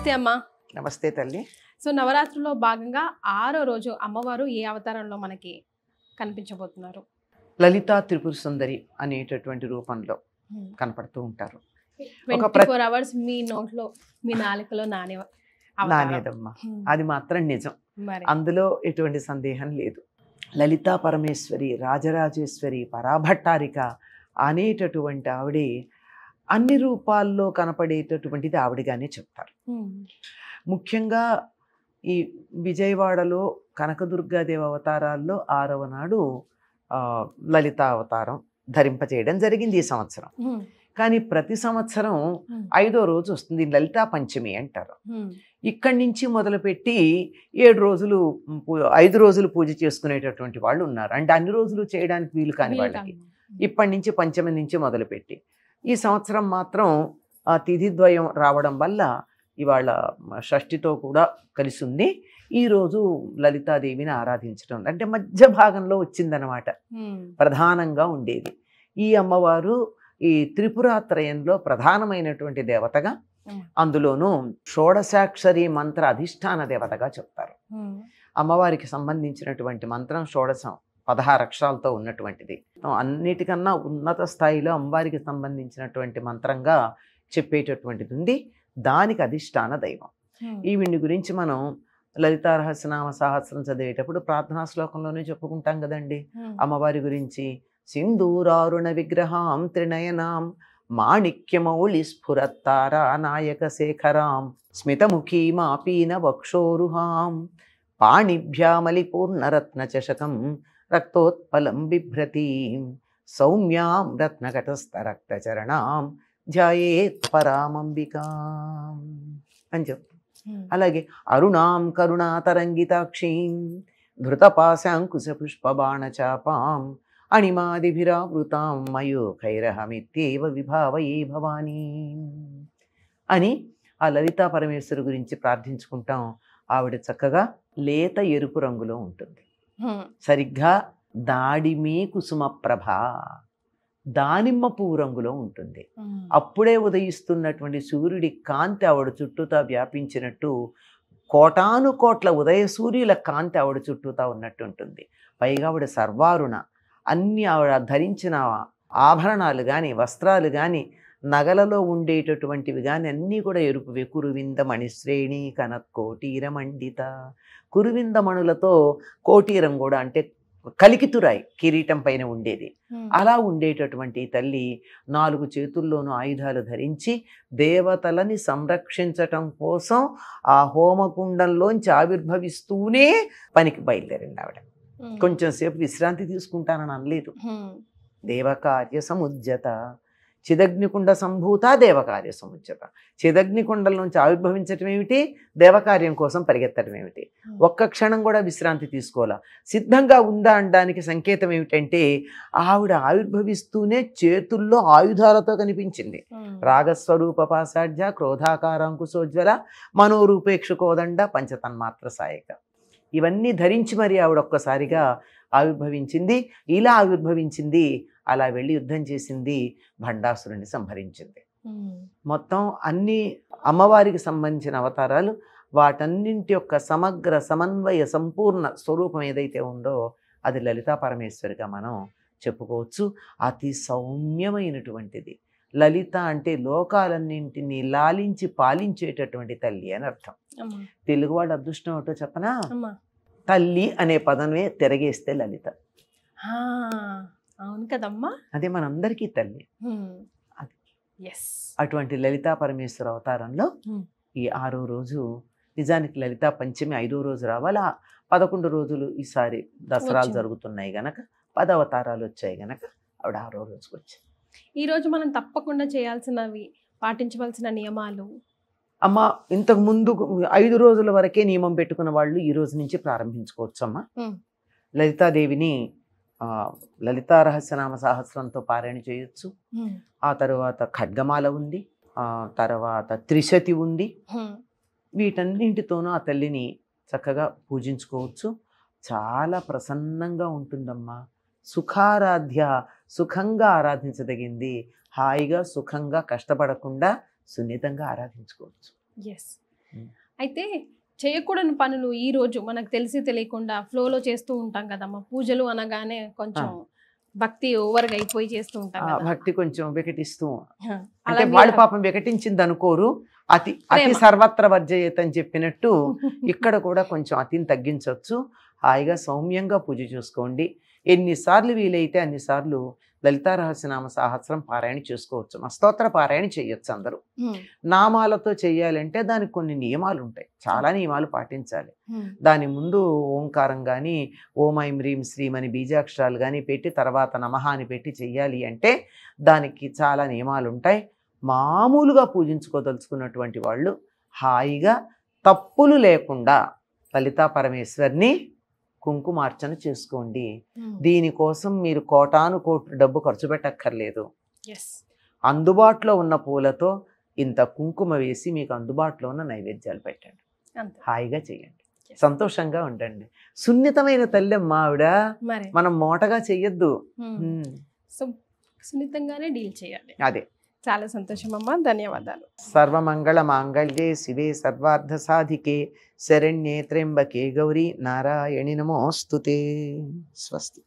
నమస్తే అమ్మా. నమస్తే తల్లి. సో నవరాత్రుల్లో భాగంగా 6వ రోజు అమ్మవారు ఏ అవతారంలో మనకి కనిపించబోతున్నారు? లలితా త్రిపుర సుందరి అనేటటువంటి రూపంలో కనపడుతూ ఉంటారు. 24 అవర్స్ మీ నోట్లో మీ నాలుకలో నానేదమ్మా, అది మాత్రం నిజం, అందులో ఎటువంటి సందేహం లేదు. లలితా పరమేశ్వరి, రాజరాజేశ్వరి, పరాభట్టారిక అనేటటువంటి ఆవిడే అన్ని రూపాల్లో కనపడేటటువంటిది ఆవిడగానే చెప్తారు. ముఖ్యంగా ఈ విజయవాడలో కనకదుర్గాదేవి అవతారాల్లో 6వ నాడు లలితా అవతారం ధరింపచేయడం జరిగింది ఈ సంవత్సరం. కానీ ప్రతి సంవత్సరం 5వ రోజు వస్తుంది, లలితా పంచమి అంటారు. ఇక్కడి నుంచి మొదలుపెట్టి 7 రోజులు 5 రోజులు పూజ చేసుకునేటటువంటి వాళ్ళు ఉన్నారు. అంటే అన్ని రోజులు చేయడానికి వీలు కాని వాళ్ళకి ఇప్పటి నుంచి పంచమి నుంచి మొదలుపెట్టి, ఈ సంవత్సరం మాత్రం ఆ తిథిద్వయం రావడం వల్ల ఇవాళ షష్ఠితో కూడా కలిసి ఉంది. ఈరోజు లలితాదేవిని ఆరాధించడం అంటే మధ్య భాగంలో వచ్చిందనమాట, ప్రధానంగా ఉండేది. ఈ అమ్మవారు ఈ త్రిపురాత్రయంలో ప్రధానమైనటువంటి దేవతగా, అందులోనూ షోడశాక్షరి మంత్ర అధిష్టాన దేవతగా చెప్తారు. అమ్మవారికి సంబంధించినటువంటి మంత్రం షోడశం, 16 అక్షరాలతో ఉన్నటువంటిది. అన్నిటికన్నా ఉన్నత స్థాయిలో అమ్మవారికి సంబంధించినటువంటి మంత్రంగా చెప్పేటటువంటిది ఉంది. దానికి అధిష్టాన దైవం. ఈవిని గురించి మనం లలితా రహస్యనామ సహస్రం చదివేటప్పుడు ప్రార్థనా శ్లోకంలోనే చెప్పుకుంటాం కదండి అమ్మవారి గురించి. సింధూరారుణ విగ్రహాం త్రినయనాం మాణిక్యమౌళి స్ఫురత్తారా నాయక శేఖరాం స్మితముఖీమాపీన వక్షోరుహాం పాణిభ్యామలి పూర్ణరత్న చషకం రక్తోత్పలం బిభ్రతీం సౌమ్యాం రత్నకటస్థరక్తచరణాం ధ్యాయేత్ పరామంబికాం అని చెప్తాం. అలాగే అరుణాం కరుణాతరంగితాక్షీం ధృతపాశాంకుశ పుష్పబాణచాపాం అణిమాదిభిరావృతాం మయూఖైరహమిత్యేవ విభావయే భవానీ అని ఆ లలితా పరమేశ్వరు గురించి ప్రార్థించుకుంటాం. ఆవిడ చక్కగా లేత ఎరుపు రంగులో ఉంటుంది, సరిగ్గా దాడిమే కుసుమ ప్రభ, దానిమ్మ పువ్వు రంగులో ఉంటుంది. అప్పుడే ఉదయిస్తున్నటువంటి సూర్యుడి కాంతి ఆవిడ చుట్టూతా వ్యాపించినట్టు, కోటాను కోట్ల ఉదయ సూర్యుల కాంతి ఆవిడ చుట్టూతా ఉన్నట్టు ఉంటుంది. పైగా ఆవిడ సర్వారుణ, అన్ని ఆవిడ ధరించిన ఆభరణాలు కానీ వస్త్రాలు కానీ నగలలో ఉండేటటువంటివి కానీ అన్నీ కూడా ఎరుపువే. కురువింద మణిశ్రేణి కనత్కోటీర మండిత, కురువిందమణులతో కోటీరం కూడా అంటే కలికితురాయి కిరీటం పైన ఉండేది. అలా ఉండేటటువంటి తల్లి 4 చేతుల్లోనూ ఆయుధాలు ధరించి దేవతలని సంరక్షించటం కోసం ఆ హోమకుండంలోంచి ఆవిర్భవిస్తూనే పనికి బయలుదేరింది ఆవిడ. కొంచెం సేపు విశ్రాంతి తీసుకుంటానని అనలేదు. దేవకార్య సముజ్జత, చిదగ్నికుండ సంభూత దేవకార్య సముజ్జత. చిదగ్నికుండల నుంచి ఆవిర్భవించటం ఏమిటి, దేవకార్యం కోసం పరిగెత్తడం ఏమిటి. ఒక్క క్షణం కూడా విశ్రాంతి తీసుకోవాలా. సిద్ధంగా ఉందా అనడానికి సంకేతం ఏమిటంటే ఆవిడ ఆవిర్భవిస్తూనే చేతుల్లో ఆయుధాలతో కనిపించింది. రాగస్వరూప పాసాఢ్య క్రోధాకారాంకుశోజ్వల మనోరూపేక్షుకోదండ పంచతన్మాత్ర సాయక, ఇవన్నీ ధరించి మరి ఆవిడ ఒక్కసారిగా ఆవిర్భవించింది. ఇలా ఆవిర్భవించింది, అలా వెళ్ళి యుద్ధం చేసింది, భండాసురుని సంహరించింది. మొత్తం అన్ని అమ్మవారికి సంబంధించిన అవతారాలు, వాటన్నింటి యొక్క సమగ్ర సమన్వయ సంపూర్ణ స్వరూపం ఏదైతే ఉందో అది లలితా పరమేశ్వరిగా మనం చెప్పుకోవచ్చు. అతి సౌమ్యమైనటువంటిది. లలిత అంటే లోకాలన్నింటినీ లాలించి పాలించేటటువంటి తల్లి అని అర్థం. తెలుగు వాళ్ళ అదృష్టం ఏమిటో చెప్పనా, తల్లి అనే పదమే తిరగేస్తే లలిత. అవును కదమ్మా, అదే మనందరికీ తల్లి. అటువంటి లలితా పరమేశ్వర అవతారంలో ఈ 6వ రోజు, నిజానికి లలితా పంచమి 5వ రోజు రావాలి. 11 రోజులు ఈసారి దసరాలు జరుగుతున్నాయి గనక 10 అవతారాలు వచ్చాయి గనక ఆవిడ 6వ రోజుకి వచ్చింది. ఈరోజు మనం తప్పకుండా చేయాల్సినవి, పాటించవలసిన నియమాలు అమ్మ. ఇంతకు ముందు 5 రోజుల వరకే నియమం పెట్టుకున్న వాళ్ళు ఈ రోజు నుంచి ప్రారంభించుకోవచ్చు అమ్మ. లలితాదేవిని లలితా రహస్యనామ సహస్రంతో పారాయణ చేయొచ్చు. ఆ తర్వాత ఖడ్గమాల ఉంది, ఆ తర్వాత త్రిశతి ఉంది. వీటన్నింటితోనూ ఆ తల్లిని చక్కగా పూజించుకోవచ్చు. చాలా ప్రసన్నంగా ఉంటుందమ్మా. సుఖారాధ్య, సుఖంగా ఆరాధించదగింది. హాయిగా సుఖంగా కష్టపడకుండా సున్నితంగా ఆరాధించుకోవచ్చు. అయితే చేయకూడని పనులు ఈ రోజు మనకు తెలిసి తెలియకుండా ఫ్లోలో చేస్తూ ఉంటాం కదమ్మా. పూజలు అనగానే కొంచెం భక్తి ఓవర్గా అయిపోయి చేస్తూ ఉంటాం కదా. భక్తి కొంచెం వికటిస్తూ, అలా అంటే మీరు- వాళ్ళు పాపం వికటించింది అనుకోరు, అతి అతి సర్వత్ర వర్జయత అని చెప్పినట్టు ఇక్కడ కూడా కొంచెం అతిని తగ్గించవచ్చు. హాయిగా సౌమ్యంగా పూజ చూసుకోండి. ఎన్నిసార్లు వీలైతే అన్నిసార్లు లలితా రహస్యనామ సహస్రం పారాయణ చేసుకోవచ్చు. స్తోత్ర పారాయణ చేయొచ్చు అందరూ. నామాలతో చేయాలంటే దానికి కొన్ని నియమాలు ఉంటాయి, చాలా నియమాలు పాటించాలి. దాని ముందు ఓంకారం కానీ, ఓం ఐం హ్రీం శ్రీం అని బీజాక్షరాలు కానీ పెట్టి తర్వాత నమః అని పెట్టి చెయ్యాలి అంటే దానికి చాలా నియమాలు ఉంటాయి. మామూలుగా పూజించుకోదలుచుకున్నటువంటి వాళ్ళు హాయిగా తప్పులు లేకుండా లలితా పరమేశ్వర్ని కుంకుమార్చన చేసుకోండి. దీనికోసం మీరు కోటాను కోట్లు డబ్బు ఖర్చు పెట్టక్కర్లేదు. అందుబాటులో ఉన్న పూలతో ఇంత కుంకుమ వేసి మీకు అందుబాటులో ఉన్న నైవేద్యాలు పెట్టండి. హాయిగా చేయండి, సంతోషంగా ఉండండి. సున్నితమైన తల్లెమ్మ ఆవిడ, మనం మోటగా చెయ్యొద్దు, సున్నితంగానే డీల్ చేయాలి. అదే. చాలా సంతోషం అమ్మా, ధన్యవాదాలు. సర్వమంగళ మాంగళ్యే శివే సర్వార్థ సాధికే శరణ్యే త్ర్యంబకే గౌరీ నారాయణి నమోస్తుతే. స్వస్తి.